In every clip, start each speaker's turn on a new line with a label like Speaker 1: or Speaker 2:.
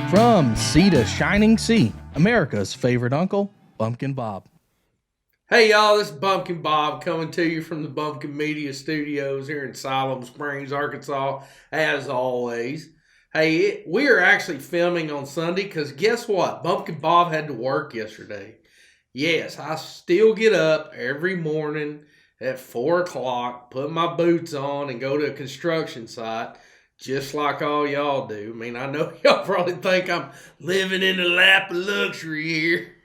Speaker 1: From sea to shining sea, America's favorite uncle, Bumpkin Bob.
Speaker 2: Hey y'all, this is Bumpkin Bob coming to you from the Bumpkin Media Studios here in Siloam Springs, Arkansas, as always. Hey, we are actually filming on Sunday because guess what? Bumpkin Bob had to work yesterday. Yes, I still get up every morning at 4 o'clock, put my boots on, and go to a construction site just like all y'all do. I mean, I know y'all probably think I'm living in the lap of luxury here.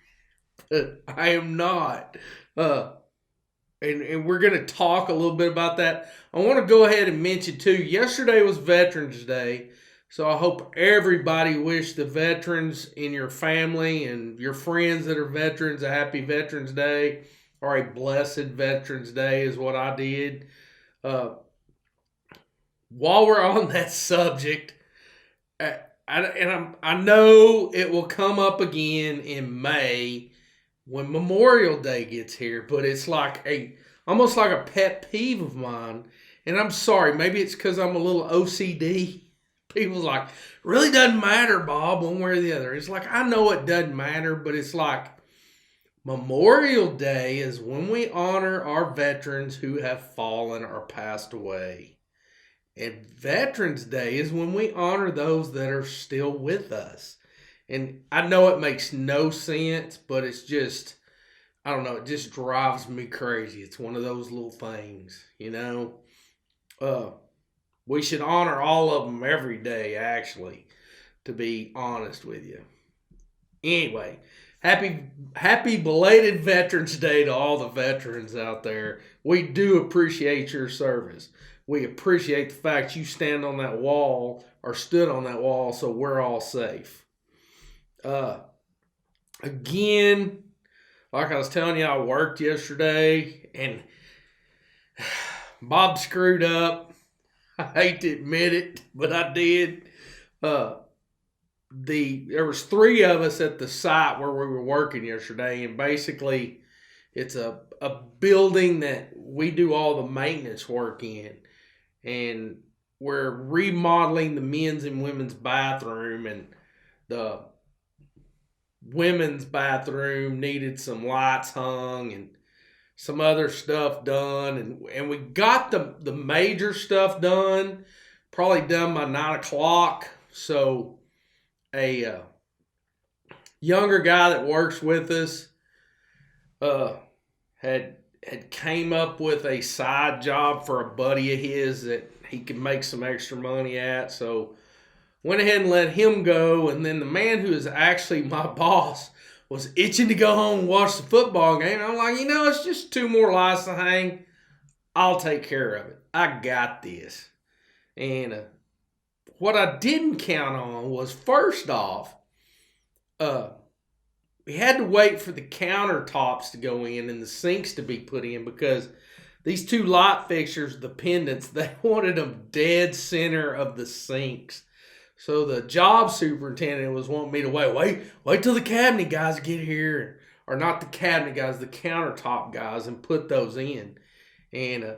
Speaker 2: I am not. Uh, and we're going to talk a little bit about that. I want to go ahead and mention, too, yesterday was Veterans Day. So I hope everybody wish the veterans in your family and your friends that are veterans a happy Veterans Day or a blessed Veterans Day is what I did. Uh, while we're on that subject, I know it will come up again in May when Memorial Day gets here, but it's like almost like a pet peeve of mine. And I'm sorry, maybe it's because I'm a little OCD. People's like, really doesn't matter, Bob, one way or the other. It's like, I know it doesn't matter, but it's like Memorial Day is when we honor our veterans who have fallen or passed away. And Veterans Day is when we honor those that are still with us. And I know it makes no sense, but it's just, I don't know, it just drives me crazy. It's one of those little things, you know. We should honor all of them every day, actually, to be honest with you. Anyway, happy belated Veterans Day to all the veterans out there. We do appreciate your service. We appreciate the fact you stand on that wall or stood on that wall so we're all safe. Again, like I was telling you, I worked yesterday and Bob screwed up. I hate to admit it, but I did. There was three of us at the site where we were working yesterday, and basically it's a building that we do all the maintenance work in, and we're remodeling the men's and women's bathroom, and the women's bathroom needed some lights hung and some other stuff done, and we got the major stuff done, probably done by 9 o'clock. So a younger guy that works with us had came up with a side job for a buddy of his that he could make some extra money at. So went ahead and let him go, and then the man who is actually my boss was itching to go home and watch the football game. I'm like, it's just two more lights to hang. I'll take care of it. I got this. And what I didn't count on was, first off, we had to wait for the countertops to go in and the sinks to be put in because these two light fixtures, the pendants, they wanted them dead center of the sinks. So the job superintendent was wanting me to wait till the cabinet guys get here, or not the cabinet guys, the countertop guys, and put those in. And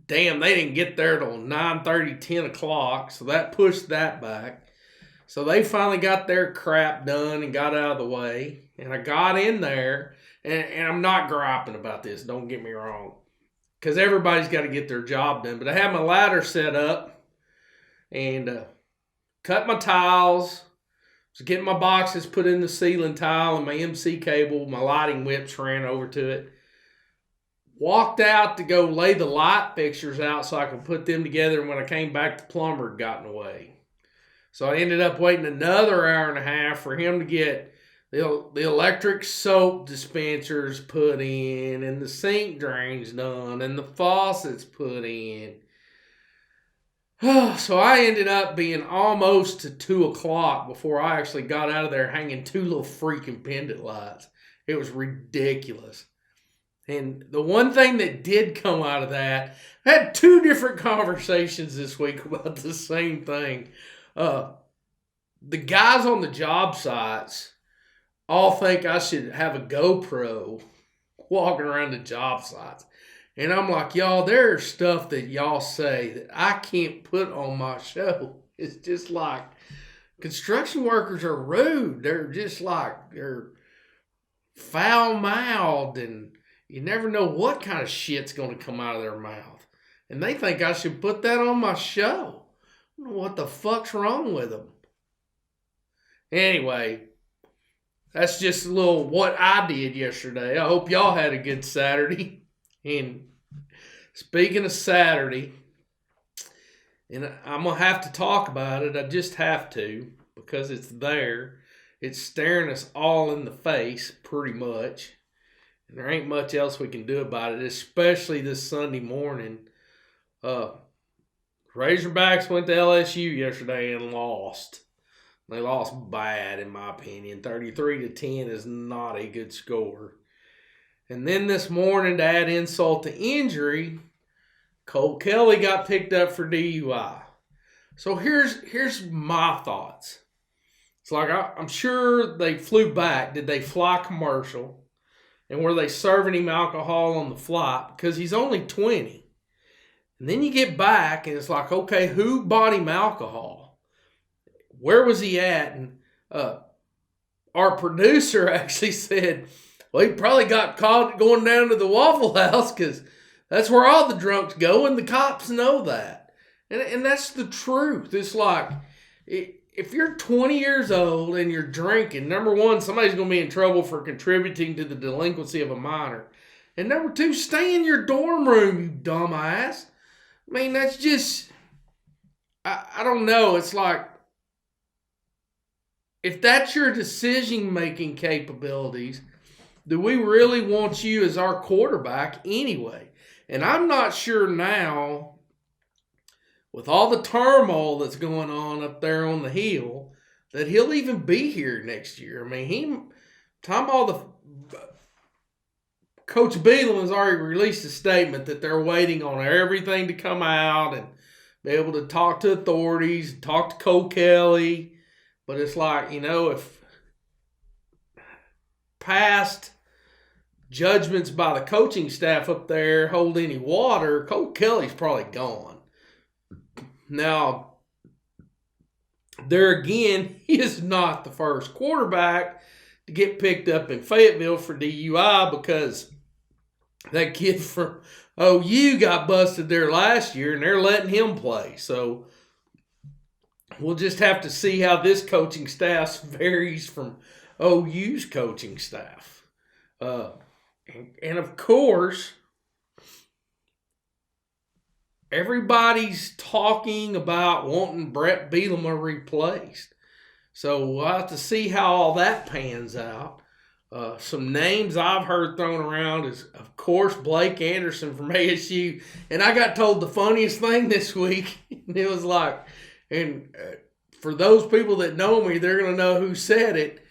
Speaker 2: damn, they didn't get there till 9:30, 10 o'clock, so that pushed that back. So they finally got their crap done and got out of the way. And I got in there, and I'm not griping about this, don't get me wrong, because everybody's got to get their job done. But I had my ladder set up, and cut my tiles, was getting my boxes put in the ceiling tile and my MC cable, my lighting whips ran over to it. Walked out to go lay the light fixtures out so I could put them together, and when I came back, the plumber had gotten away. So I ended up waiting another hour and a half for him to get the electric soap dispensers put in and the sink drains done and the faucets put in. So I ended up being almost to 2 o'clock before I actually got out of there hanging two little freaking pendant lights. It was ridiculous. And the one thing that did come out of that, I had two different conversations this week about the same thing. The guys on the job sites all think I should have a GoPro walking around the job sites. And I'm like, y'all, there's stuff that y'all say that I can't put on my show. It's just like, Construction workers are rude. They're just like, they're foul-mouthed, and you never know what kind of shit's going to come out of their mouth. And they think I should put that on my show. I don't know what the fuck's wrong with them. Anyway, that's just a little what I did yesterday. I hope y'all had a good Saturday. And speaking of Saturday, and I'm going to have to talk about it. I just have to, because it's there. It's staring us all in the face, pretty much. And there ain't much else we can do about it, especially this Sunday morning. Razorbacks went to LSU yesterday and lost. They lost bad, in my opinion. 33-10 is not a good score. And then this morning, to add insult to injury, Cole Kelly got picked up for DUI. So here's my thoughts. It's like, I'm sure they flew back. Did they fly commercial? And were they serving him alcohol on the flight? Because he's only 20. And then you get back, and it's like, okay, who bought him alcohol? Where was he at? And our producer actually said, well, he probably got caught going down to the Waffle House because that's where all the drunks go, and the cops know that. And that's the truth. It's like, if you're 20 years old and you're drinking, number one, somebody's going to be in trouble for contributing to the delinquency of a minor. And number two, stay in your dorm room, you dumbass. I mean, that's just, I don't know. It's like, if that's your decision-making capabilities, do we really want you as our quarterback anyway? And I'm not sure now, with all the turmoil that's going on up there on the hill, that he'll even be here next year. I mean, Coach Beelan has already released a statement that they're waiting on everything to come out and be able to talk to authorities, talk to Cole Kelly. But it's like, if past judgments by the coaching staff up there hold any water, Cole Kelly's probably gone. Now, there again, he is not the first quarterback to get picked up in Fayetteville for DUI, because that kid from OU got busted there last year and they're letting him play. So we'll just have to see how this coaching staff varies from OU's coaching staff. And of course, everybody's talking about wanting Brett Bielema replaced. So we'll have to see how all that pans out. Some names I've heard thrown around is, of course, Blake Anderson from ASU. And I got told the funniest thing this week. And it was like, and for those people that know me, they're going to know who said it.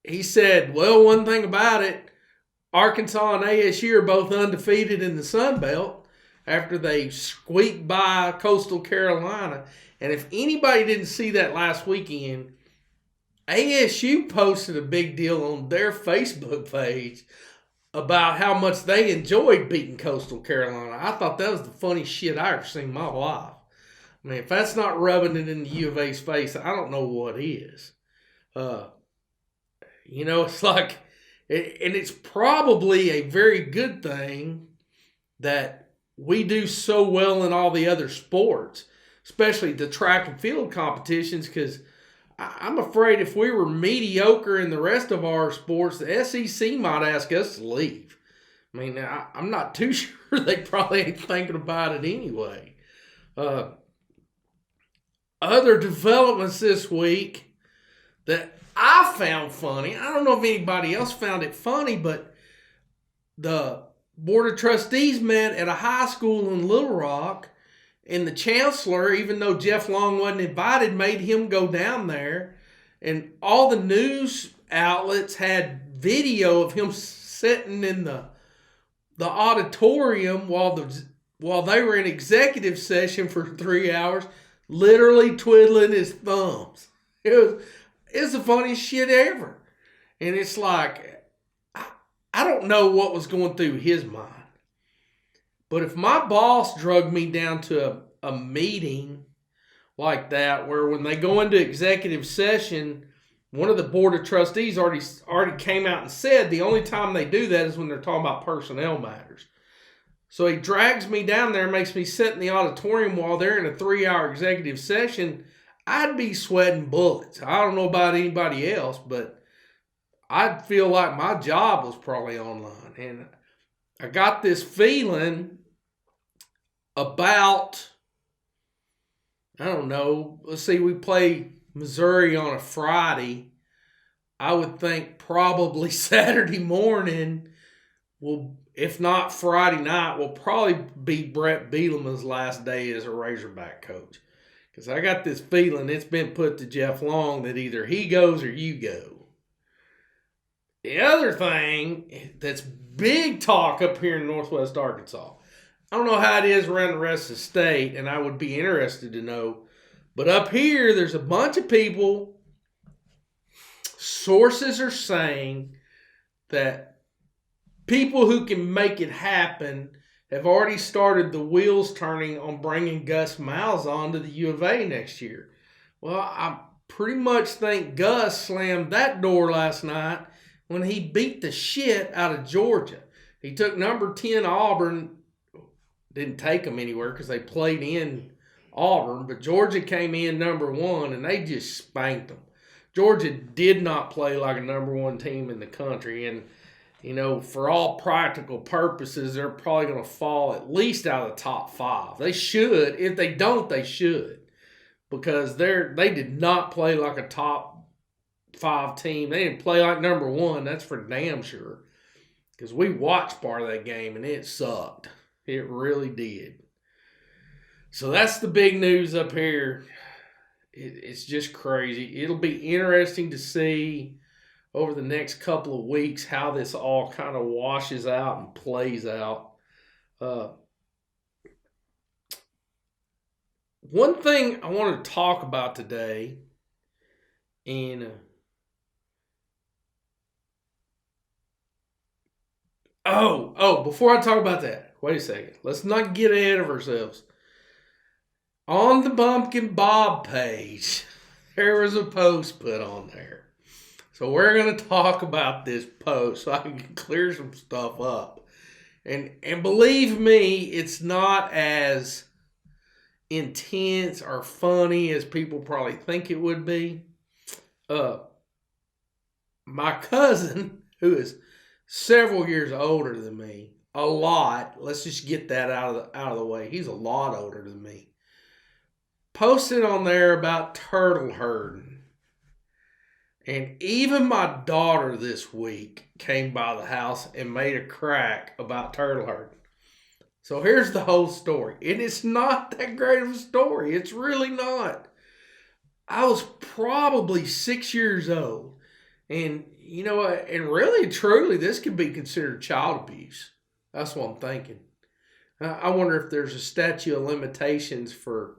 Speaker 2: He said, well, one thing about it, Arkansas and ASU are both undefeated in the Sun Belt after they squeaked by Coastal Carolina. And if anybody didn't see that last weekend, ASU posted a big deal on their Facebook page about how much they enjoyed beating Coastal Carolina. I thought that was the funniest shit I ever seen in my life. I mean, if that's not rubbing it in the U of A's face, I don't know what is. It's like, and it's probably a very good thing that we do so well in all the other sports, especially the track and field competitions, because I'm afraid if we were mediocre in the rest of our sports, the SEC might ask us to leave. I mean, I'm not too sure they probably ain't thinking about it anyway. Other developments this week that I found funny. I don't know if anybody else found it funny, but the Board of Trustees met at a high school in Little Rock, and the chancellor, even though Jeff Long wasn't invited, made him go down there. And all the news outlets had video of him sitting in the auditorium while they were in executive session for 3 hours, literally twiddling his thumbs. It's the funniest shit ever. And it's like, I don't know what was going through his mind. But if my boss drugged me down to a meeting like that, where when they go into executive session, one of the board of trustees already came out and said the only time they do that is when they're talking about personnel matters. So he drags me down there, makes me sit in the auditorium while they're in a 3-hour executive session. I'd be sweating bullets. I don't know about anybody else, but I'd feel like my job was probably online. And I got this feeling about, I don't know, let's see, we play Missouri on a Friday. I would think probably Saturday morning will, if not Friday night, will probably be Brett Bielema's last day as a Razorback coach. Because I got this feeling it's been put to Jeff Long that either he goes or you go. The other thing that's big talk up here in Northwest Arkansas, I don't know how it is around the rest of the state, and I would be interested to know, but up here there's a bunch of people, sources are saying that people who can make it happen have already started the wheels turning on bringing Gus Malzahn to the U of A next year. Well, I pretty much think Gus slammed that door last night when he beat the shit out of Georgia. He took number 10 Auburn, didn't take them anywhere because they played in Auburn, but Georgia came in number 1 and they just spanked them. Georgia did not play like a number 1 team in the country, and you know, for all practical purposes, they're probably going to fall at least out of the top 5. They should. If they don't, they should. Because they did not play like a top 5 team. They didn't play like number 1. That's for damn sure. Because we watched part of that game, and it sucked. It really did. So that's the big news up here. It's just crazy. It'll be interesting to see over the next couple of weeks how this all kind of washes out and plays out. One thing I want to talk about today, and before I talk about that, wait a second. Let's not get ahead of ourselves. On the Bumpkin Bob page, there was a post put on there. So we're going to talk about this post so I can clear some stuff up. And believe me, it's not as intense or funny as people probably think it would be. My cousin, who is several years older than me, a lot, let's just get that out of the way. He's a lot older than me. Posted on there about turtle herding. And even my daughter this week came by the house and made a crack about turtle herding. So here's the whole story. And it's not that great of a story. It's really not. I was probably 6 years old. And, you know, and really, truly, this could be considered child abuse. That's what I'm thinking. I wonder if there's a statute of limitations for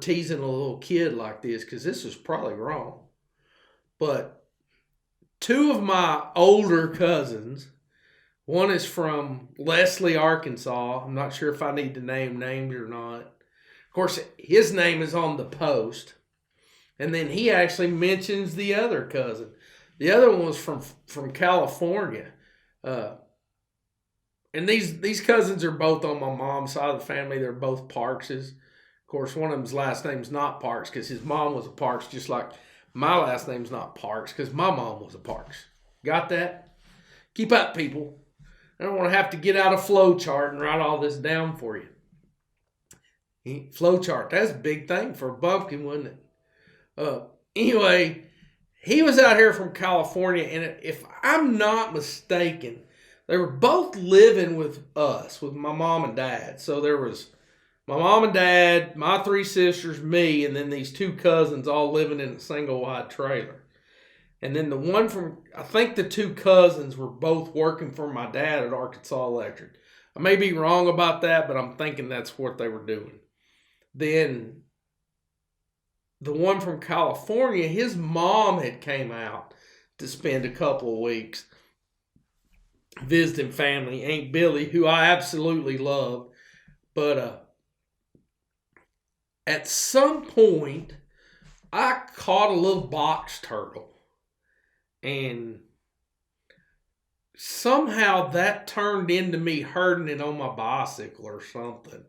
Speaker 2: teasing a little kid like this, because this is probably wrong. But 2 of my older cousins, one is from Leslie, Arkansas. I'm not sure if I need to name names or not. Of course, his name is on the post. And then he actually mentions the other cousin. The other one was from California. And these cousins are both on my mom's side of the family. They're both Parkses. Of course, one of them's last name's not Parks because his mom was a Parks, just like my last name's not Parks because my mom was a Parks. Got that? Keep up, people. I don't want to have to get out a flow chart and write all this down for you. Flow chart, that's a big thing for a Bumpkin, wasn't it? Anyway, he was out here from California, and if I'm not mistaken, they were both living with us, with my mom and dad. So there was my mom and dad, my 3 sisters, me, and then these 2 cousins all living in a single wide trailer. And then I think the 2 cousins were both working for my dad at Arkansas Electric. I may be wrong about that, but I'm thinking that's what they were doing. Then the one from California, his mom had came out to spend a couple of weeks visiting family. Aunt Billy, who I absolutely love. But at some point, I caught a little box turtle. And somehow that turned into me herding it on my bicycle or something.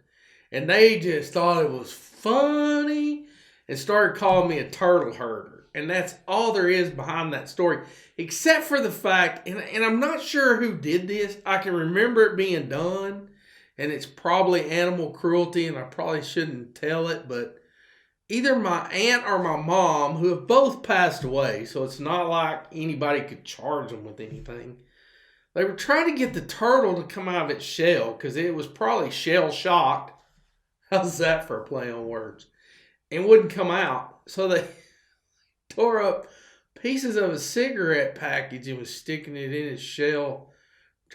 Speaker 2: And they just thought it was funny and started calling me a turtle herder. And that's all there is behind that story. Except for the fact, and I'm not sure who did this. I can remember it being done. And it's probably animal cruelty, and I probably shouldn't tell it. But either my aunt or my mom, who have both passed away, so it's not like anybody could charge them with anything. They were trying to get the turtle to come out of its shell because it was probably shell shocked. How's that for a play on words? And wouldn't come out. So they tore up pieces of a cigarette package and was sticking it in its shell.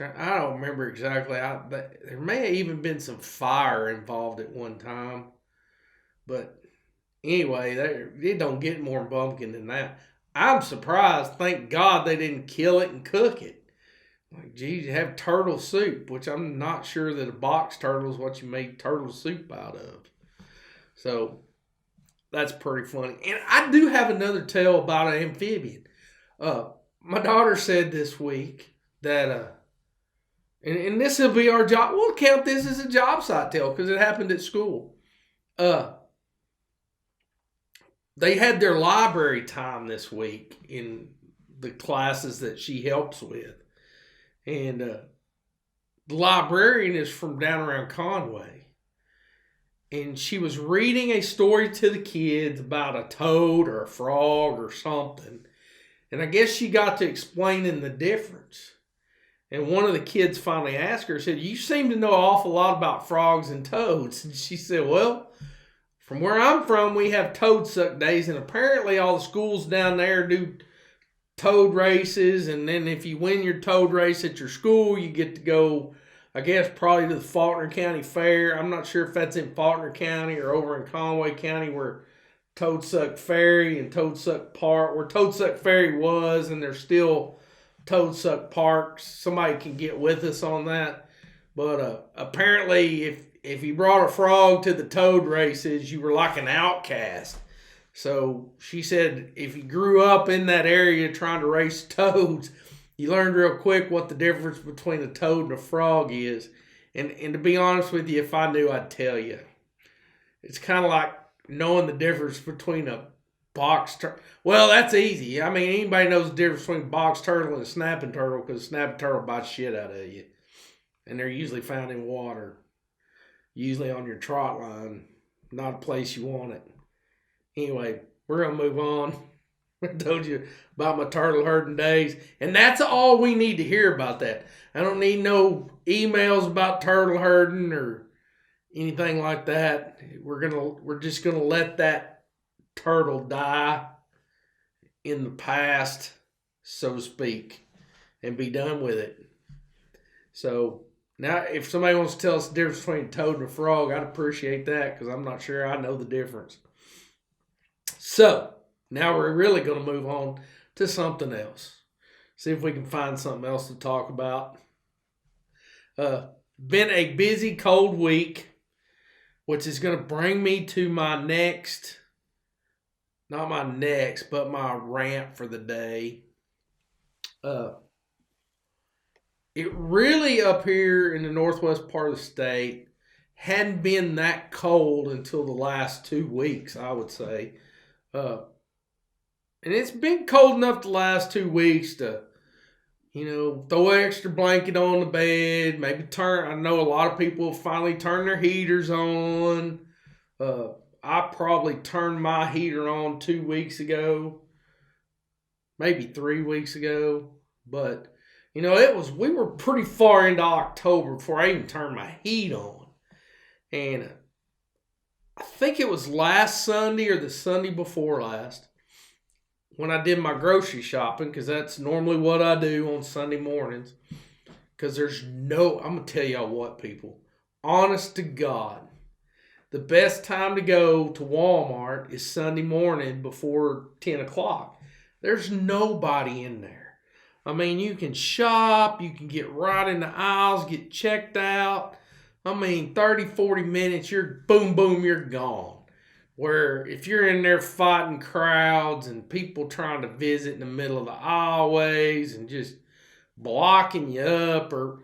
Speaker 2: I don't remember exactly. There may have even been some fire involved at one time. But anyway, it don't get more Bumpkin than that. I'm surprised. Thank God they didn't kill it and cook it. Like, geez, you have turtle soup, which I'm not sure that a box turtle is what you make turtle soup out of. So that's pretty funny. And I do have another tale about an amphibian. My daughter said this week that, and this will be our job. We'll count this as a job site tale because it happened at school. They had their library time this week in the classes that she helps with. And the librarian is from down around Conway. And she was reading a story to the kids about a toad or a frog or something. And I guess she got to explaining the difference. And one of the kids finally asked her, said, "You seem to know an awful lot about frogs and toads." And she said, "Well, from where I'm from, we have toad suck days. And apparently all the schools down there do toad races, and then if you win your toad race at your school, you get to go, I guess, probably to the Faulkner County Fair. I'm not sure if that's in Faulkner County or over in Conway County where Toadsuck Ferry and Toadsuck Park, where Toadsuck Ferry was, and there's still Toadsuck Parks. Somebody can get with us on that. But apparently if you brought a frog to the toad races, you were like an outcast. So she said if you grew up in that area trying to race toads, you learned real quick what the difference between a toad and a frog is. And to be honest with you, if I knew, I'd tell you. It's kind of like knowing the difference between a box turtle. Well, that's easy. I mean, anybody knows the difference between a box turtle and a snapping turtle because a snapping turtle bites shit out of you. And they're usually found in water. Usually on your trot line. Not a place you want it. Anyway, we're going to move on. I told you about my turtle herding days. And that's all we need to hear about that. I don't need no emails about turtle herding or anything like that. We're just going to let that turtle die in the past, so to speak, and be done with it. So now if somebody wants to tell us the difference between a toad and a frog, I'd appreciate that because I'm not sure I know the difference. So, now we're really going to move on to something else. See if we can find something else to talk about. Been a busy, cold week, which is going to bring me to my next, not my next, but my rant for the day. It really up here in the northwest part of the state hadn't been that cold until the last 2 weeks, I would say. And it's been cold enough the last 2 weeks to, throw an extra blanket on the bed, maybe I know a lot of people finally turn their heaters on. I probably turned my heater on 2 weeks ago, maybe 3 weeks ago. But, we were pretty far into October before I even turned my heat on. And I think it was last Sunday or the Sunday before last when I did my grocery shopping, because that's normally what I do on Sunday mornings. Because I'm going to tell y'all what, people. Honest to God, the best time to go to Walmart is Sunday morning before 10 o'clock. There's nobody in there. I mean, you can shop, you can get right in the aisles, get checked out. I mean, 30, 40 minutes, you're boom, you're gone. where if you're in there fighting crowds and people trying to visit in the middle of the aisleways and just blocking you up, or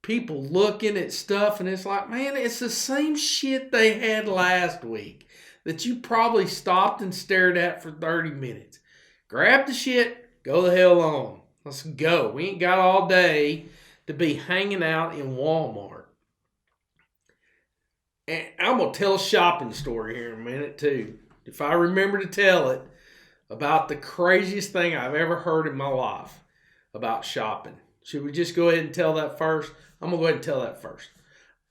Speaker 2: people looking at stuff, and it's like, man, it's the same shit they had last week that you probably stopped and stared at for 30 minutes. Grab the shit, go the hell on. Let's go. We ain't got all day to be hanging out in Walmart. And I'm going to tell a shopping story here in a minute, too. If I remember to tell it, about the craziest thing I've ever heard in my life about shopping. Should we just go ahead and tell that first? I'm going to go ahead and tell that first.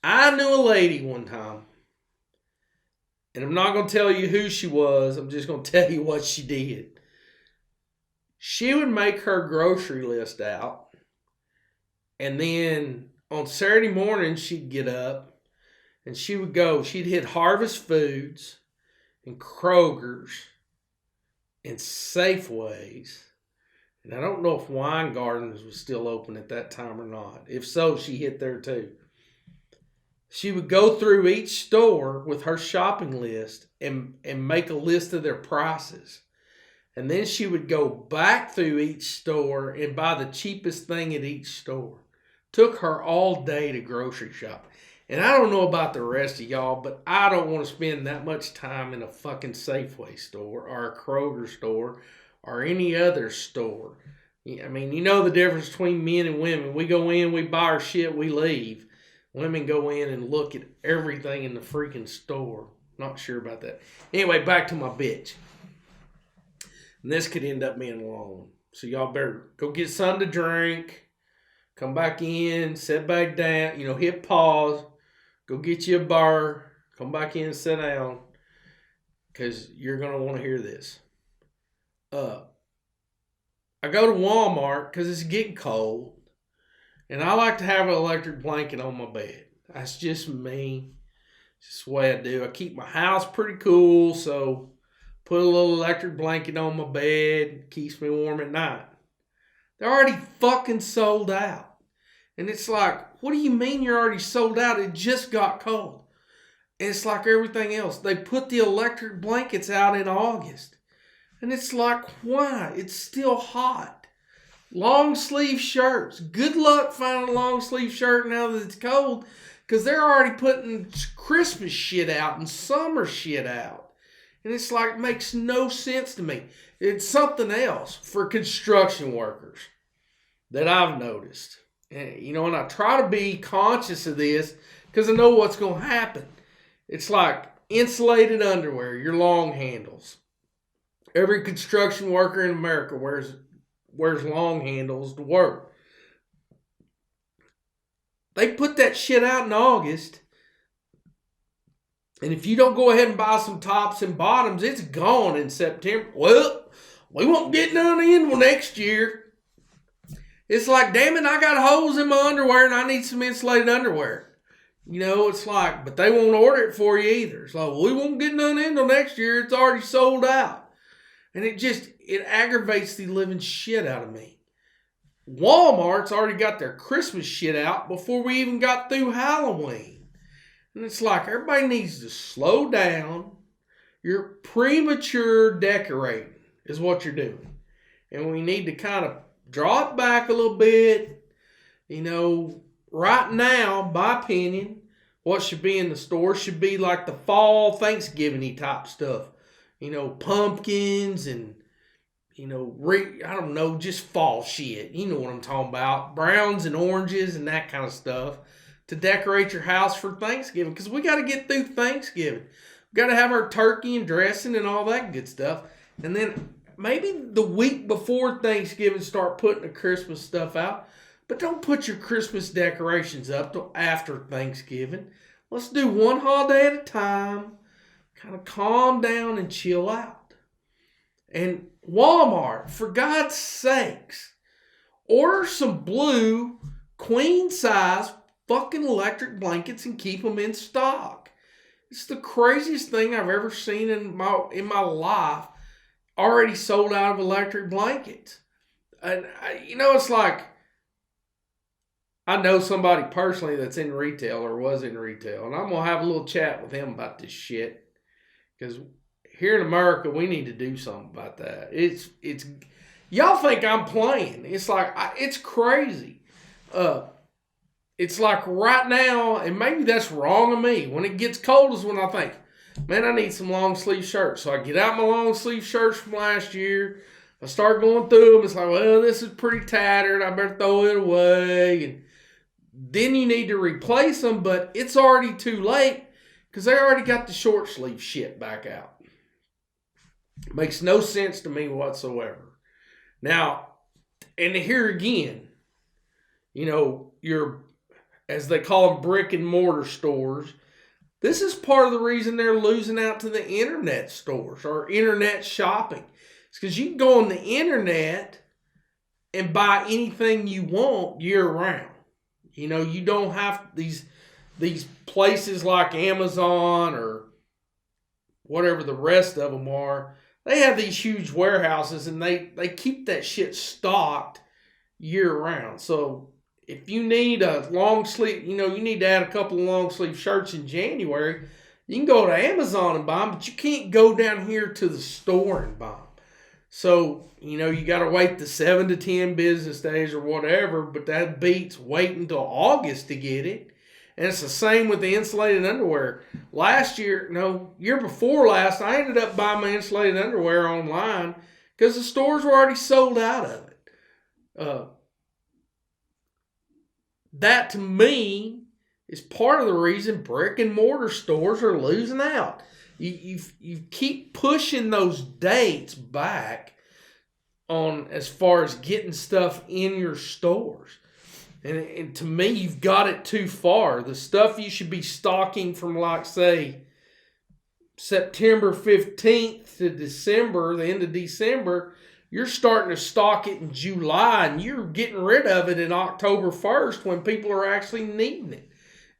Speaker 2: I knew a lady one time, and I'm not going to tell you who she was. I'm just going to tell you what she did. She would make her grocery list out, and then on Saturday morning, she'd get up, and she would go. She'd hit Harvest Foods and Kroger's and Safeways. And I don't know if Wine Gardens was still open at that time or not. If so, she hit there too. She would go through each store with her shopping list and make a list of their prices. And then she would go back through each store and buy the cheapest thing at each store. Took her all day to grocery shop. And I don't know about the rest of y'all, but I don't want to spend that much time in a fucking Safeway store or a Kroger store or any other store. I mean, you know the difference between men and women. We go in, we buy our shit, we leave. Women go in and look at everything in the freaking store. Not sure about that. Anyway, back to my bitch. And this could end up being long. So y'all better go get something to drink. Come back in, sit back down, hit pause. Go get you a bar. Come back in and sit down. Because you're going to want to hear this. I go to Walmart because it's getting cold. And I like to have an electric blanket on my bed. That's just me. It's just the way I do. I keep my house pretty cool. So put a little electric blanket on my bed. Keeps me warm at night. They're already fucking sold out. And it's like, what do you mean you're already sold out? It just got cold. And it's like everything else. They put the electric blankets out in August. And it's like, why? It's still hot. Long sleeve shirts. Good luck finding a long sleeve shirt now that it's cold. Because they're already putting Christmas shit out and summer shit out. And it's like, it makes no sense to me. It's something else for construction workers that I've noticed. And I try to be conscious of this because I know what's going to happen. It's like insulated underwear, your long handles. Every construction worker in America wears long handles to work. They put that shit out in August. And if you don't go ahead and buy some tops and bottoms, it's gone in September. Well, we won't get none in until next year. It's like, damn it, I got holes in my underwear and I need some insulated underwear. It's like, but they won't order it for you either. It's like, well, we won't get none in until next year. It's already sold out. And it aggravates the living shit out of me. Walmart's already got their Christmas shit out before we even got through Halloween. And it's like, everybody needs to slow down. You're premature decorating is what you're doing. And we need to kind of draw it back a little bit. Right now, my opinion, what should be in the store should be like the fall Thanksgiving-y type stuff. Pumpkins and, I don't know, just fall shit. You know what I'm talking about. Browns and oranges and that kind of stuff to decorate your house for Thanksgiving. Because we got to get through Thanksgiving. We got to have our turkey and dressing and all that good stuff. And then maybe the week before Thanksgiving start putting the Christmas stuff out. But don't put your Christmas decorations up till after Thanksgiving. Let's do one holiday at a time. Kind of calm down and chill out. And Walmart, for God's sakes, order some blue queen size fucking electric blankets and keep them in stock. It's the craziest thing I've ever seen in my life. Already sold out of electric blankets. And, it's like, I know somebody personally that's in retail or was in retail. And I'm going to have a little chat with him about this shit. Because here in America, we need to do something about that. It's y'all think I'm playing. It's like, it's crazy. It's like right now, and maybe that's wrong of me. When it gets cold is when I think, man, I need some long sleeve shirts. So I get out my long sleeve shirts from last year. I start going through them. It's like, well, this is pretty tattered. I better throw it away. And then you need to replace them, but it's already too late because they already got the short sleeve shit back out. Makes no sense to me whatsoever. Now, and here again, your, as they call them, brick and mortar stores. This is part of the reason they're losing out to the internet stores or internet shopping. It's because you can go on the internet and buy anything you want year round. You don't have these places like Amazon or whatever the rest of them are. They have these huge warehouses and they keep that shit stocked year round. So if you need a long sleeve, you need to add a couple of long sleeve shirts in January, you can go to Amazon and buy them, but you can't go down here to the store and buy them. So, you got to wait the 7 to 10 business days or whatever, but that beats waiting until August to get it. And it's the same with the insulated underwear. Year before last, I ended up buying my insulated underwear online because the stores were already sold out of it. That to me is part of the reason brick and mortar stores are losing out. You keep pushing those dates back on as far as getting stuff in your stores. And to me, you've got it too far. The stuff you should be stocking from, like, say, September 15th to December, the end of December, you're starting to stock it in July, and you're getting rid of it in October 1st when people are actually needing it.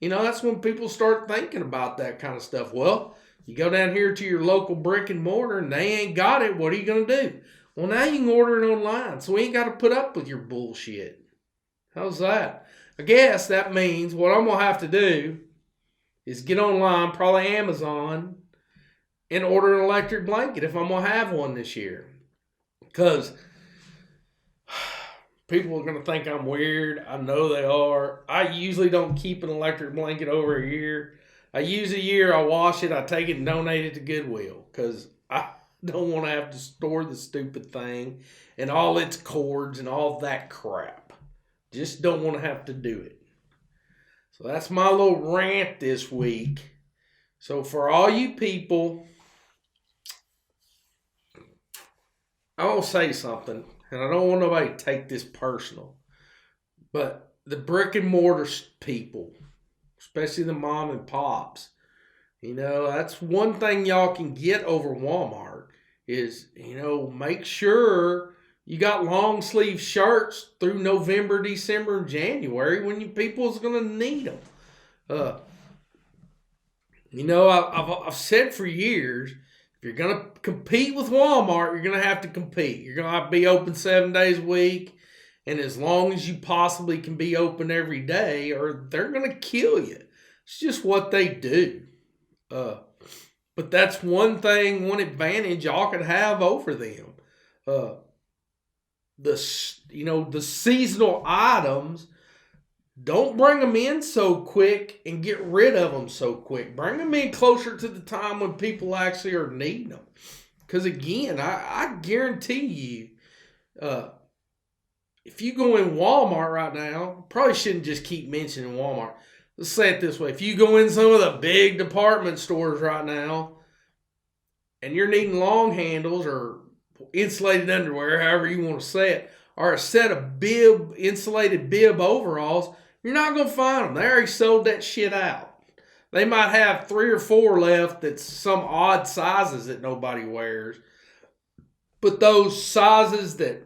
Speaker 2: That's when people start thinking about that kind of stuff. Well, you go down here to your local brick and mortar, and they ain't got it. What are you going to do? Well, now you can order it online, so we ain't got to put up with your bullshit. How's that? I guess that means what I'm going to have to do is get online, probably Amazon, and order an electric blanket if I'm going to have one this year. Because people are going to think I'm weird. I know they are. I usually don't keep an electric blanket over a year. I use a year, I wash it, I take it and donate it to Goodwill. Because I don't want to have to store the stupid thing and all its cords and all that crap. Just don't want to have to do it. So that's my little rant this week. So for all you people, I will say something, and I don't want nobody to take this personal, but the brick and mortar people, especially the mom and pops, that's one thing y'all can get over Walmart is, make sure you got long sleeve shirts through November, December, and January when people's going to need them. I've said for years, if you're going to compete with Walmart, you're going to have to compete. You're going to have to be open 7 days a week and as long as you possibly can be open every day or they're going to kill you. It's just what they do. But that's one advantage y'all could have over them. The seasonal items, don't bring them in so quick and get rid of them so quick. Bring them in closer to the time when people actually are needing them. Because again, I guarantee you, if you go in Walmart right now, probably shouldn't just keep mentioning Walmart. Let's say it this way. If you go in some of the big department stores right now and you're needing long handles or insulated underwear, however you want to say it, or a set of insulated bib overalls, you're not going to find them. They already sold that shit out. They might have 3 or 4 left that's some odd sizes that nobody wears. But those sizes that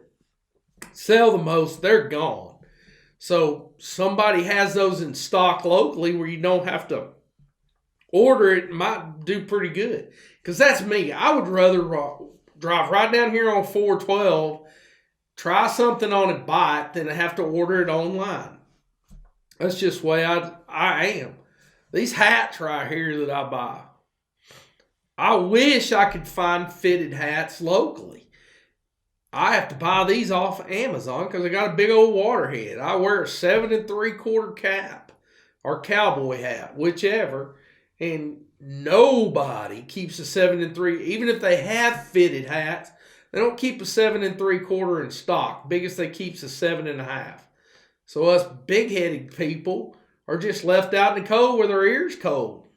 Speaker 2: sell the most, they're gone. So somebody has those in stock locally where you don't have to order it, might do pretty good. Because that's me. I would rather drive right down here on 412, try something on it, buy it, than have to order it online. That's just the way I am. These hats right here that I buy, I wish I could find fitted hats locally. I have to buy these off Amazon because I got a big old water head. I wear a 7 3/4 cap or cowboy hat, whichever, and nobody keeps a 7 3. Even if they have fitted hats, they don't keep a 7 3/4 in stock. Biggest they keep's a 7.5. So us big headed people are just left out in the cold with our ears cold.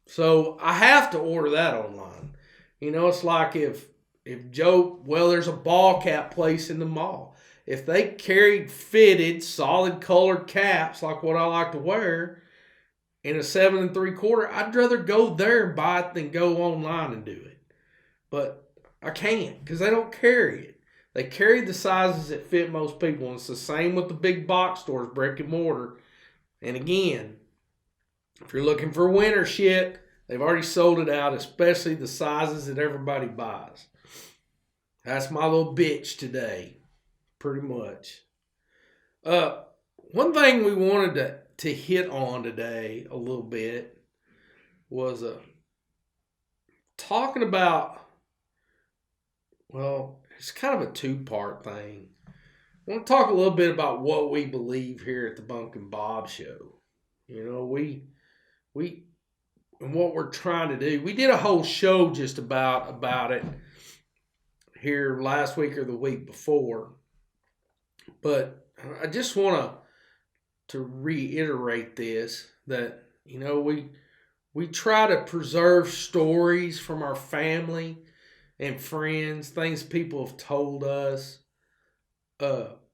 Speaker 2: So I have to order that online. It's like if there's a ball cap place in the mall. If they carried fitted, solid colored caps like what I like to wear in a 7 3/4, I'd rather go there and buy it than go online and do it. But I can't because they don't carry it. They carry the sizes that fit most people. And it's the same with the big box stores, brick and mortar. And again, if you're looking for winter shit, they've already sold it out, especially the sizes that everybody buys. That's my little bitch today, pretty much. One thing we wanted to hit on today a little bit was talking about, well, it's kind of a two-part thing. I want to talk a little bit about what we believe here at the Bumpkin Bob Show. We and what we're trying to do. We did a whole show just about it here last week or the week before. But I just want to reiterate this, that, we try to preserve stories from our family and friends, things people have told us. And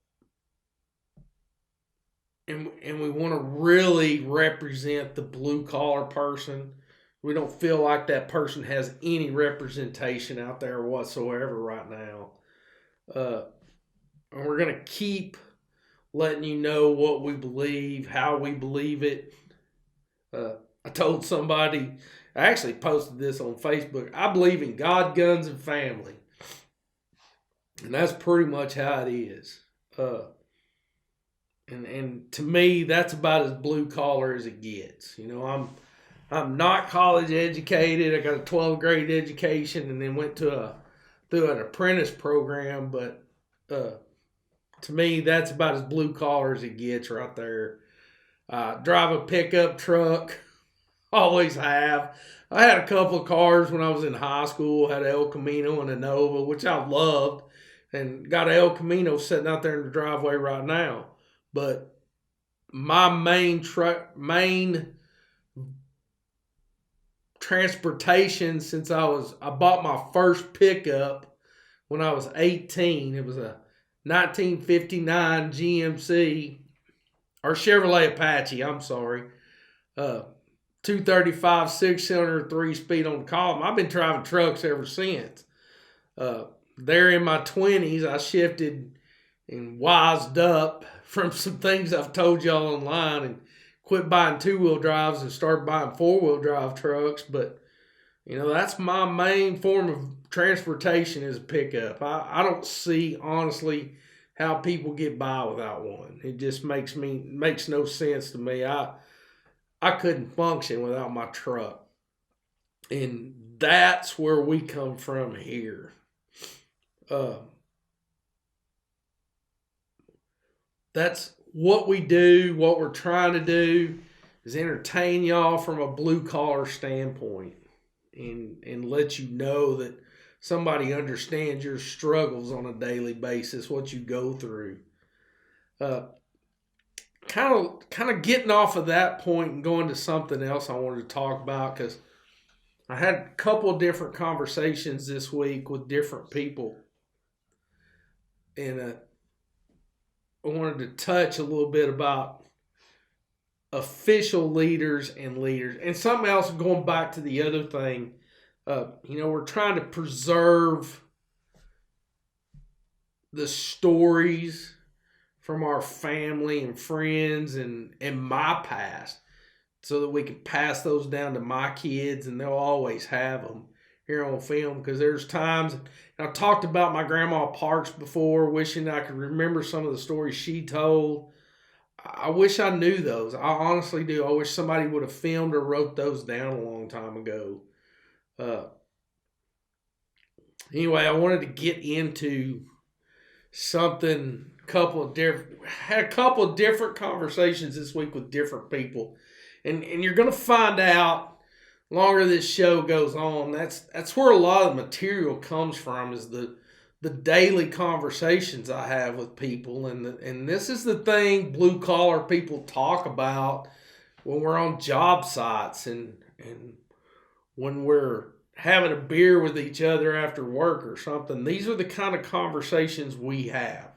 Speaker 2: we want to really represent the blue collar person. We don't feel like that person has any representation out there whatsoever right now. And we're going to keep letting you know what we believe, how we believe it. I told somebody, I actually posted this on Facebook, I believe in God, guns, and family. And that's pretty much how it is. And to me, that's about as blue collar as it gets. I'm not college educated. I got a 12th grade education and then went through an apprentice program. But to me, that's about as blue collar as it gets right there. Drive a pickup truck. Always have. I had a couple of cars when I was in high school. Had an El Camino and a Nova, which I loved. And got an El Camino sitting out there in the driveway right now. But my main transportation since I bought my first pickup when I was 18. It was a 1959 GMC or Chevrolet Apache. I'm sorry, 235 6-cylinder 3-speed on the column. I've been driving trucks ever since. There in my 20s, I shifted and wised up from some things I've told y'all online and quit buying 2-wheel drives and started buying 4-wheel drive trucks. But, that's my main form of transportation is a pickup. I don't see, honestly, how people get by without one. It just makes no sense to me. I couldn't function without my truck. And that's where we come from here. That's what we do. What we're trying to do is entertain y'all from a blue collar standpoint and let you know that somebody understands your struggles on a daily basis, what you go through. Kind of getting off of that point and going to something else I wanted to talk about, because I had a couple of different conversations this week with different people. And I wanted to touch a little bit about official leaders and leaders. And something else, going back to the other thing, we're trying to preserve the stories from our family and friends and my past so that we can pass those down to my kids, and they'll always have them here on film. Because there's times, and I talked about my grandma Parks before, wishing I could remember some of the stories she told. I wish I knew those. I honestly do. I wish somebody would have filmed or wrote those down a long time ago. Uh, anyway, I wanted to get into something. Had a couple of different conversations this week with different people, and you're going to find out longer this show goes on. That's where a lot of the material comes from, is the daily conversations I have with people, and this is the thing blue collar people talk about when we're on job sites and when we're having a beer with each other after work or something. These are the kind of conversations we have.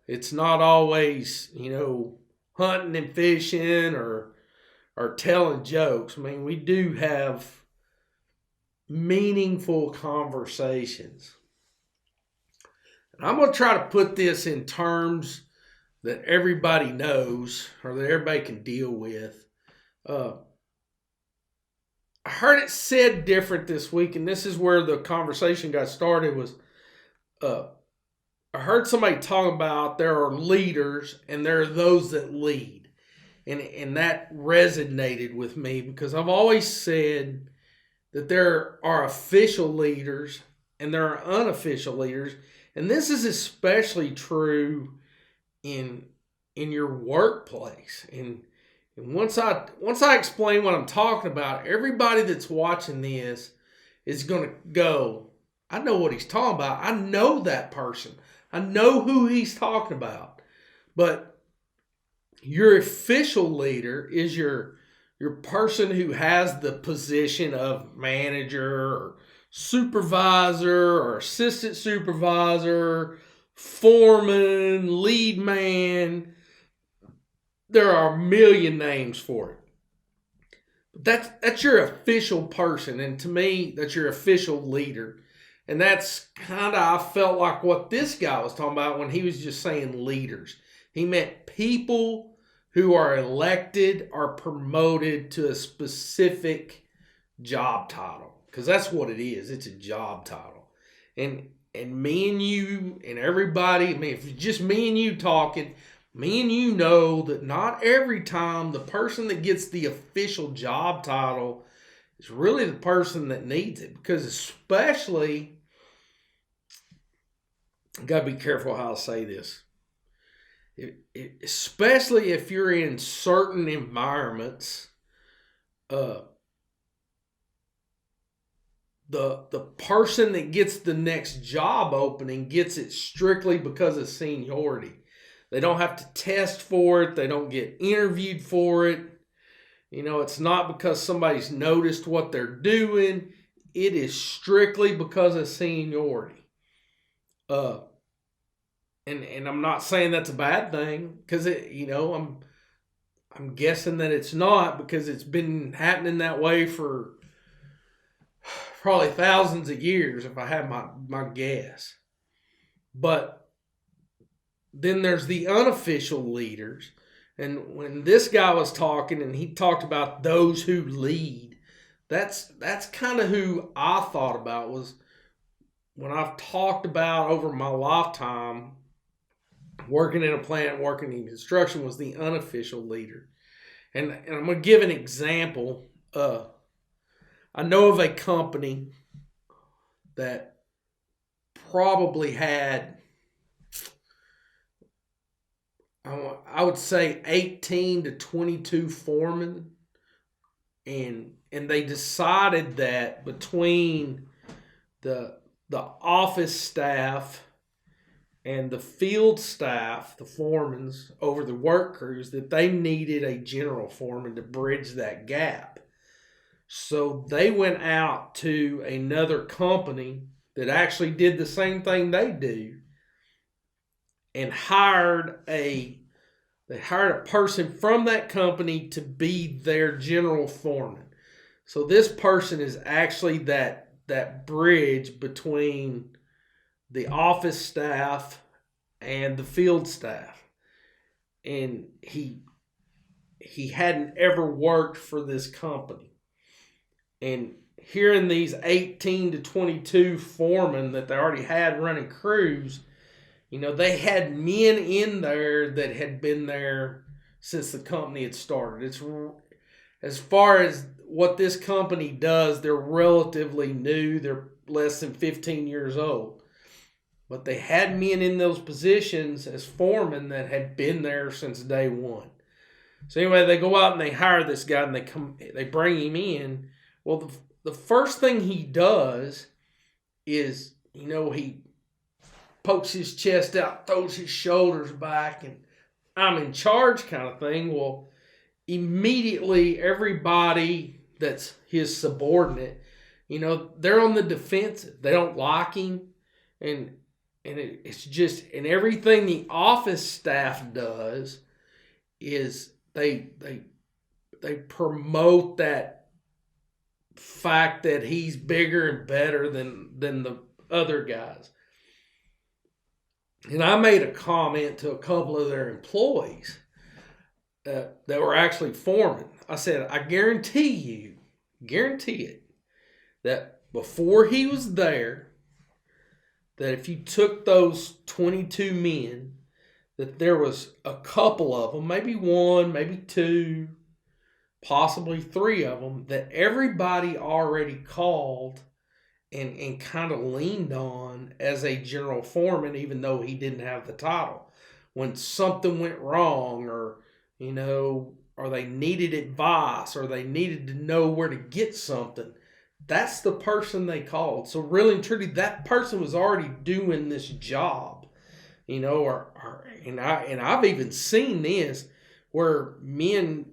Speaker 2: It's not always, hunting and fishing or telling jokes. I mean, we do have meaningful conversations. And I'm going to try to put this in terms that everybody knows or that everybody can deal with. I heard it said different this week, and this is where the conversation got started, was I heard somebody talk about there are leaders and there are those that lead. And that resonated with me, because I've always said that there are official leaders and there are unofficial leaders. And this is especially true in your workplace. And once I explain what I'm talking about, everybody that's watching this is going to go, I know what he's talking about. I know that person. I know who he's talking about. But your official leader is your person who has the position of manager or supervisor or assistant supervisor, foreman, lead man. There are a million names for it. But that's your official person, and to me, that's your official leader. And that's kind of, I felt like what this guy was talking about when he was just saying leaders. He meant people who are elected or promoted to a specific job title. Because that's what it is. It's a job title. And me and you and everybody, I mean, if it's just me and you talking, me and you know that not every time the person that gets the official job title is really the person that needs it. Because especially, I've got to be careful how I say this. Especially if you're in certain environments, the person that gets the next job opening gets it strictly because of seniority. They don't have to test for it. They don't get interviewed for it. It's not because somebody's noticed what they're doing. It is strictly because of seniority. And I'm not saying that's a bad thing, because I'm guessing that it's not, because it's been happening that way for probably thousands of years, if I have my guess. But then there's the unofficial leaders. And when this guy was talking and he talked about those who lead, that's kind of who I thought about, was when I've talked about over my lifetime working in a plant, working in construction, was the unofficial leader. And I'm going to give an example. I know of a company that probably had, I would say, 18 to 22 foremen. And they decided that between the office staff and the field staff, the foremans over the work crews, that they needed a general foreman to bridge that gap. So they went out to another company that actually did the same thing they do, and hired a person from that company to be their general foreman. So this person is actually that bridge between the office staff and the field staff. And he hadn't ever worked for this company. And hearing these 18 to 22 foremen that they already had running crews, they had men in there that had been there since the company had started. It's as far as what this company does, they're relatively new. They're less than 15 years old. But they had men in those positions as foremen that had been there since day one. So anyway, they go out and they hire this guy and they bring him in. Well, the first thing he does is, he pokes his chest out, throws his shoulders back, and I'm in charge kind of thing. Well, immediately everybody that's his subordinate, they're on the defensive. They don't like him, and it's just, and everything the office staff does is they promote that fact that he's bigger and better than the other guys. And I made a comment to a couple of their employees that were actually foremen. I said, I guarantee it, that before he was there, that if you took those 22 men, that there was a couple of them, maybe one, maybe two, possibly three of them, that everybody already called and kind of leaned on as a general foreman, even though he didn't have the title. When something went wrong, or they needed advice, or they needed to know where to get something, that's the person they called. So really and truly, that person was already doing this job, and I've even seen this where men,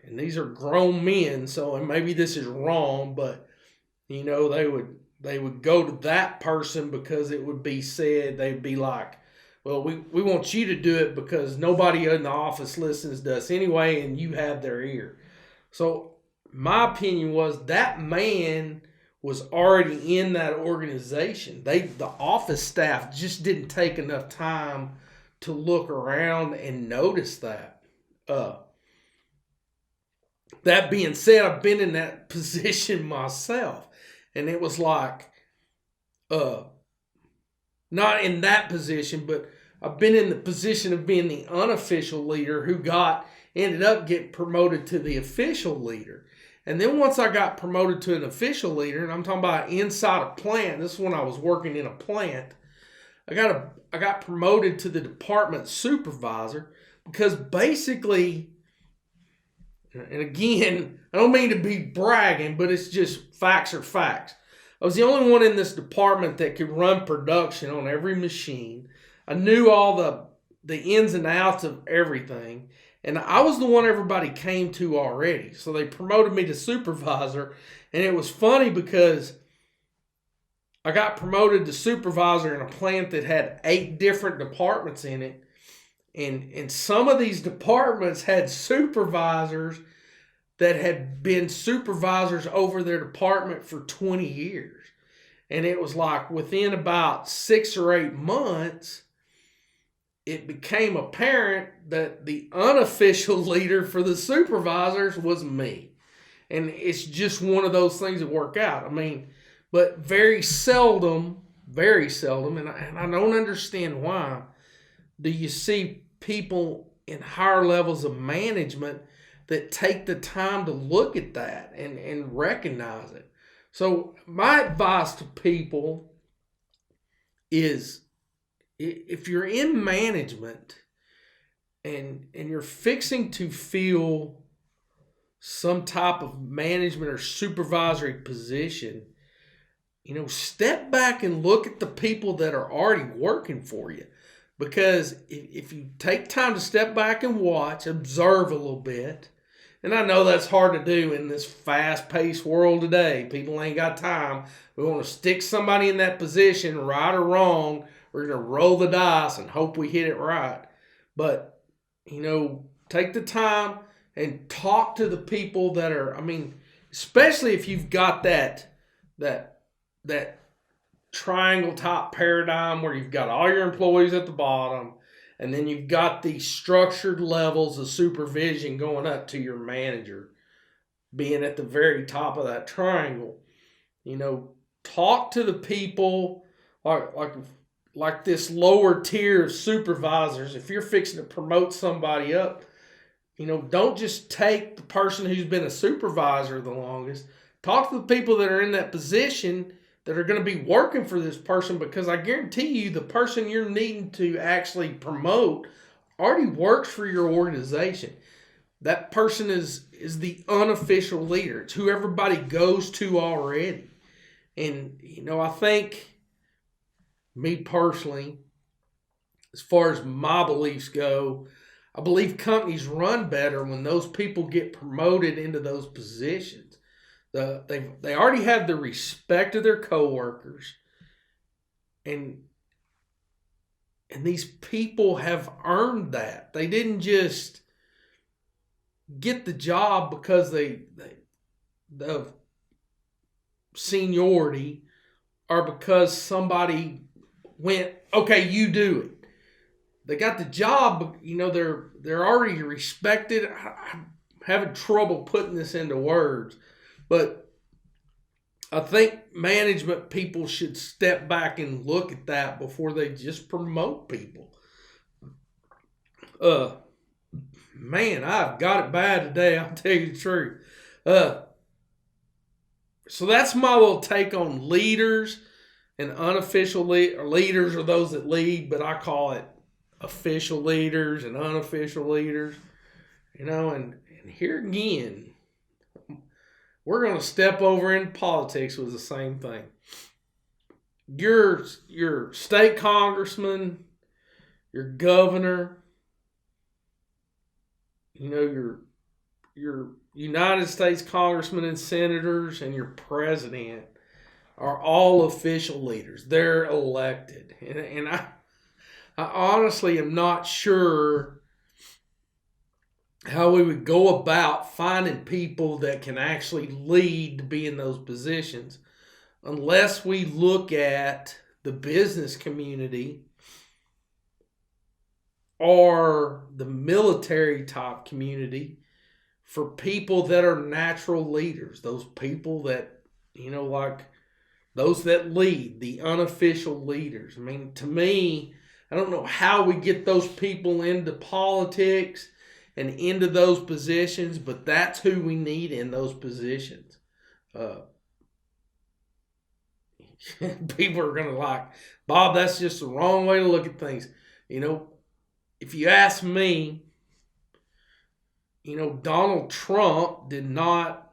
Speaker 2: and these are grown men, so, and maybe this is wrong, but they would go to that person because it would be said, they'd be like, well, we want you to do it because nobody in the office listens to us anyway, and you have their ear. So my opinion was that man was already in that organization. The office staff just didn't take enough time to look around and notice that. That being said, I've been in that position myself. And it was like, not in that position, but I've been in the position of being the unofficial leader who ended up getting promoted to the official leader. And then once I got promoted to an official leader, and I'm talking about inside a plant, this is when I was working in a plant, I got promoted to the department supervisor because basically, and again, I don't mean to be bragging, but it's just facts are facts. I was the only one in this department that could run production on every machine. I knew all the ins and outs of everything. And I was the one everybody came to already. So they promoted me to supervisor. And it was funny because I got promoted to supervisor in a plant that had 8 different departments in it. And some of these departments had supervisors that had been supervisors over their department for 20 years. And it was like within about 6 or 8 months, it became apparent that the unofficial leader for the supervisors was me. And it's just one of those things that work out. I mean, but very seldom, and I don't understand why, do you see people in higher levels of management that take the time to look at that and recognize it. So my advice to people is, if you're in management and you're fixing to fill some type of management or supervisory position, step back and look at the people that are already working for you. Because if you take time to step back and watch, observe a little bit, and I know that's hard to do in this fast-paced world today. People ain't got time. We want to stick somebody in that position, right or wrong. We're going to roll the dice and hope we hit it right. But, take the time and talk to the people that are, especially if you've got that triangle top paradigm where you've got all your employees at the bottom, and then you've got these structured levels of supervision going up to your manager being at the very top of that triangle. Talk to the people like this lower tier of supervisors. If you're fixing to promote somebody up, don't just take the person who's been a supervisor the longest. Talk to the people that are in that position that are going to be working for this person, because I guarantee you the person you're needing to actually promote already works for your organization. That person is the unofficial leader. It's who everybody goes to already. And, I think, me personally, as far as my beliefs go, I believe companies run better when those people get promoted into those positions. They already have the respect of their coworkers, and these people have earned that. They didn't just get the job because of seniority, or because somebody went, okay, you do it. They got the job, they're already respected. I'm having trouble putting this into words, but I think management people should step back and look at that before they just promote people. Man, I've got it bad today, I'll tell you the truth. So that's my little take on leaders and unofficial leaders, are those that lead, but I call it official leaders and unofficial leaders. And here again, we're going to step over in politics with the same thing. Your state congressman, your governor, your United States congressmen and senators, and your president are all official leaders. They're elected. And I honestly am not sure how we would go about finding people that can actually lead to be in those positions unless we look at the business community or the military type community for people that are natural leaders. Those people that, like those that lead, the unofficial leaders. I mean, to me, I don't know how we get those people into politics and into those positions, but that's who we need in those positions. People are going to like, Bob, that's just the wrong way to look at things. If you ask me, Donald Trump did not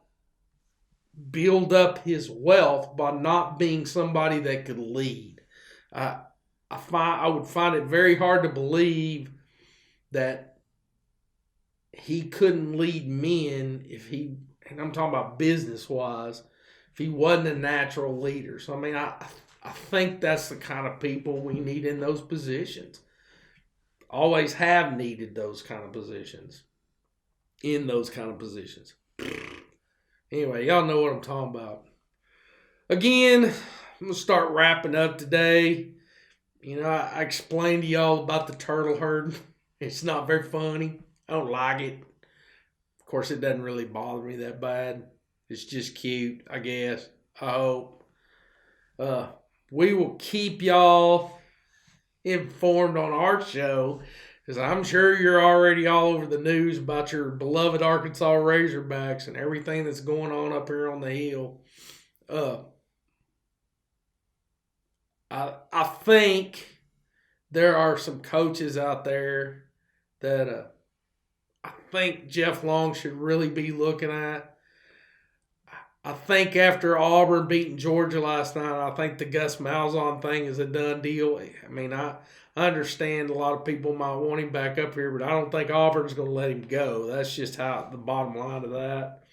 Speaker 2: build up his wealth by not being somebody that could lead. I would find it very hard to believe that he couldn't lead men and I'm talking about business wise, if he wasn't a natural leader. So, I mean, I think that's the kind of people we need in those positions. Always have needed those kind of positions. In those kind of positions. Anyway, y'all know what I'm talking about. Again, I'm going to start wrapping up today. I explained to y'all about the turtle herd. It's not very funny. I don't like it. Of course, it doesn't really bother me that bad. It's just cute, I guess. I hope. We will keep y'all informed on our show, because I'm sure you're already all over the news about your beloved Arkansas Razorbacks and everything that's going on up here on the hill. I think there are some coaches out there that I think Jeff Long should really be looking at. I think after Auburn beating Georgia last night, I think the Gus Malzahn thing is a done deal. I mean, I understand a lot of people might want him back up here, but I don't think Auburn's going to let him go. That's just how the bottom line of that.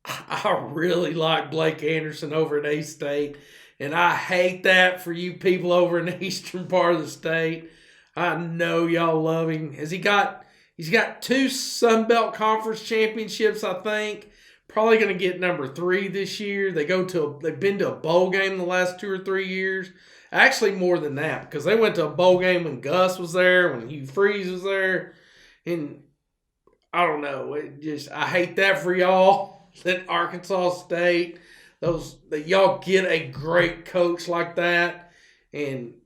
Speaker 2: I really like Blake Anderson over at A-State, and I hate that for you people over in the eastern part of the state. I know y'all love him. He's got 2 Sun Belt Conference championships, I think. Probably going to get number 3 this year. They've been to a bowl game the last 2 or 3 years. Actually, more than that, because they went to a bowl game when Gus was there, when Hugh Freeze was there, and I don't know. I hate that for y'all. That Arkansas State, that y'all get a great coach like that, and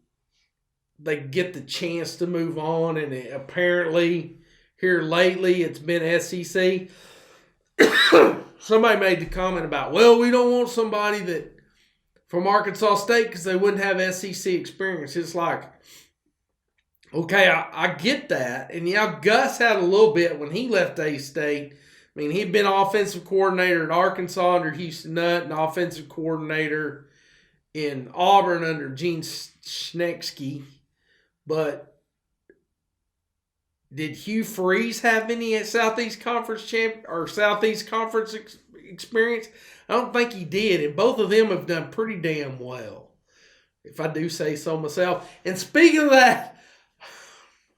Speaker 2: they get the chance to move on. And apparently here lately it's been SEC. Somebody made the comment about, well, we don't want somebody that from Arkansas State because they wouldn't have SEC experience. It's like, okay, I get that. And yeah, Gus had a little bit when he left A-State. I mean, he'd been offensive coordinator at Arkansas under Houston Nutt and offensive coordinator in Auburn under Gene Schnecksky. But did Hugh Freeze have any Southeast Conference experience? I don't think he did, and both of them have done pretty damn well, if I do say so myself. And speaking of that,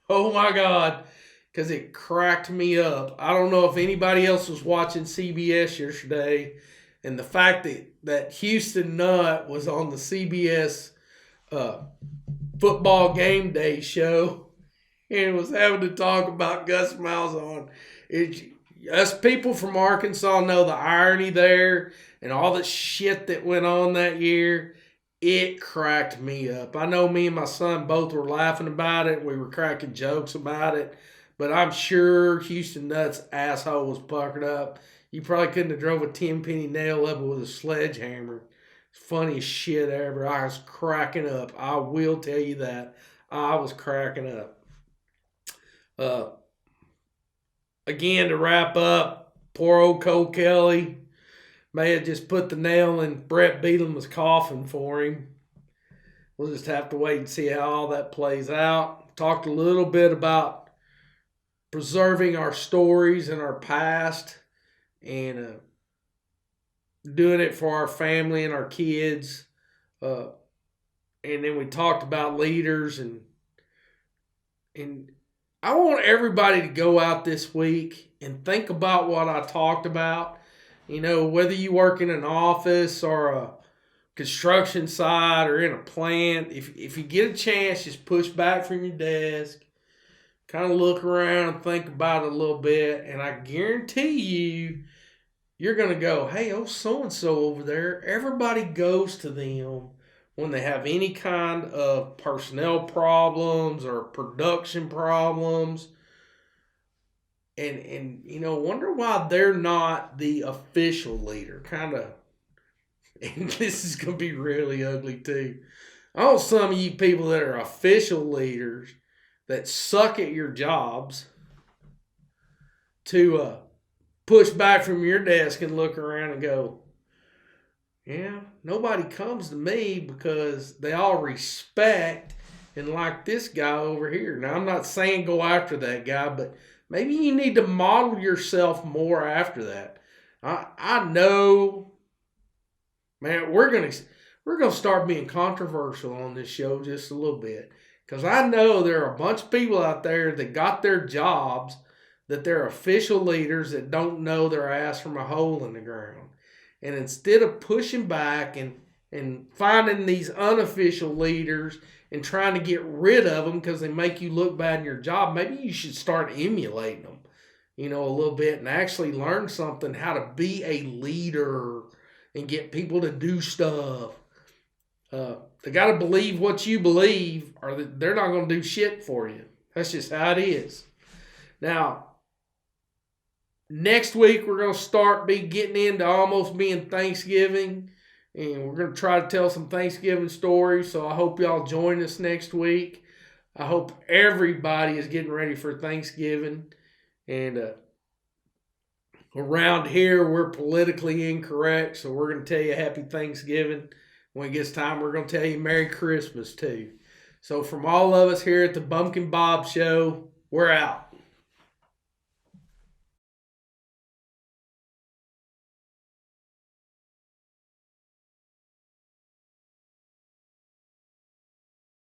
Speaker 2: oh my God, because it cracked me up. I don't know if anybody else was watching CBS yesterday, and the fact that Houston Nutt was on the CBS football game day show and was having to talk about Gus Malzahn. Us people from Arkansas know the irony there and all the shit that went on that year. It cracked me up. I know me and my son both were laughing about it. We were cracking jokes about it. But I'm sure Houston Nutt's asshole was puckered up. You probably couldn't have drove a 10-penny nail up with a sledgehammer. Funniest shit ever. I was cracking up. I will tell you that. I was cracking up. Again, to wrap up, poor old Cole Kelly may have just put the nail in Brett Bielema's coffin for him. We'll just have to wait and see how all that plays out. Talked a little bit about preserving our stories and our past and doing it for our family and our kids. And then we talked about leaders and I want everybody to go out this week and think about what I talked about. You know, whether you work in an office or a construction site or in a plant, if you get a chance, just push back from your desk, kind of look around and think about it a little bit, and I guarantee you're going to go, hey, oh, so-and-so over there, everybody goes to them when they have any kind of personnel problems or production problems. And you know, wonder why they're not the official leader. Kind of, and this is going to be really ugly too. I know some of you people that are official leaders that suck at your jobs to push back from your desk and look around and go, yeah, nobody comes to me because they all respect and like this guy over here. Now, I'm not saying go after that guy, but maybe you need to model yourself more after that. I know, man, we're gonna start being controversial on this show just a little bit, because I know there are a bunch of people out there that got their jobs, that they're official leaders that don't know their ass from a hole in the ground. And instead of pushing back and finding these unofficial leaders and trying to get rid of them because they make you look bad in your job, maybe you should start emulating them, you know, a little bit and actually learn something, how to be a leader and get people to do stuff. They got to believe what you believe or they're not going to do shit for you. That's just how it is. Now, next week, we're going to be getting into almost being Thanksgiving, and we're going to try to tell some Thanksgiving stories, so I hope y'all join us next week. I hope everybody is getting ready for Thanksgiving, and around here, we're politically incorrect, so we're going to tell you Happy Thanksgiving. When it gets time, we're going to tell you Merry Christmas, too. So from all of us here at the Bumpkin Bob Show, we're out.